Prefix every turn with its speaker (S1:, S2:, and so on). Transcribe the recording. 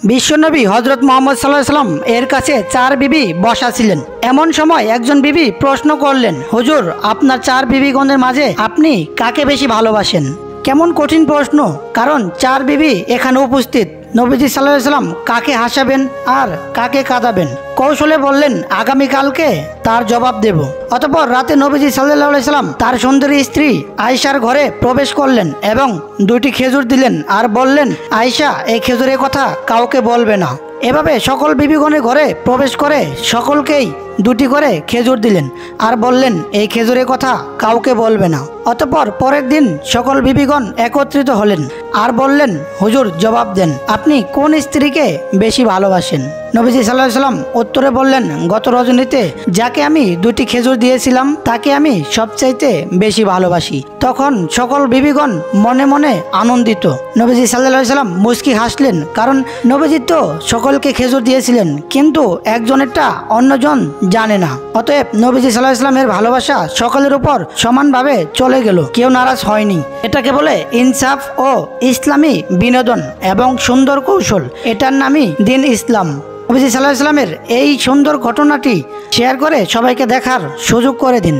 S1: বিশ্বনবী হযরত মুহাম্মদ সাল্লাল্লাহু আলাইহি সাল্লাম এর কাছে 4 বিবি বসা ছিলেন। এমন সময় একজন বিবি প্রশ্ন করলেন, হুজুর, আপনার 4 বিবিগণের মাঝে আপনি কাকে বেশি ভালোবাসেন? কেমন কঠিন প্রশ্ন, কারণ 4 বিবি এখানে উপস্থিত। নবীজি সাল্লাল্লাহু আলাইহি সাল্লাম কাকে হাসাবেন আর কাকে কাঁদাবেন কৌশলে বললেন, আগামীকালকে তার জবাব দেব। অতঃপর রাতে নবীজি সাল্লাল্লাহু আলাইহি সাল্লাম তার সুন্দরী স্ত্রী আয়েশার ঘরে প্রবেশ করলেন এবং 2টি খেজুর দিলেন আর বললেন, আয়েশা, এই খেজুরের কথা কাউকে বলবে না। এভাবে সকল বিবিগণের ঘরে প্রবেশ করে সকলকেই 2টি করে খেজুর দিলেন আর বললেন, এই খেজুরের কথা কাউকে বলবে না। অতঃপর পরের দিন সকল বিবিগণ একত্রিত হলেন আর বললেন, হুজুর, জবাব দেন, আপনি কোন স্ত্রীকে বেশি ভালোবাসেন? নবীজি সাল্লাল্লাহু আলাইহি সাল্লাম উত্তরে বললেন, গত রজনীতে যাকে আমি 2টি খেজুর দিয়েছিলাম তাকে আমি সবচাইতে বেশি ভালোবাসি। তখন সকল বিবিগণ মনে মনে আনন্দিত। নবীজি সাল্লাল্লাহু আলাইহি সাল্লাম মুচকি হাসলেন, কারণ নবীজি তো সকলকে খেজুর দিয়েছিলেন, কিন্তু একজনেরটা অন্যজন জানে না। অতএব নবীজি সাল্লাল্লাহু আলাইহি সাল্লামের ভালোবাসা সকলের উপর সমানভাবে চলে গেল, কেউ নারাজ হয়নি। এটাকে বলে ইনসাফ ও ইসলামী বিনোদন এবং সুন্দর কৌশল। এটার নামই দিন ইসলাম। নবীজি সাল্লাল্লাহু আলাইহি সাল্লামের এই সুন্দর ঘটনাটি শেয়ার করে সবাইকে দেখার সুযোগ করে দিন।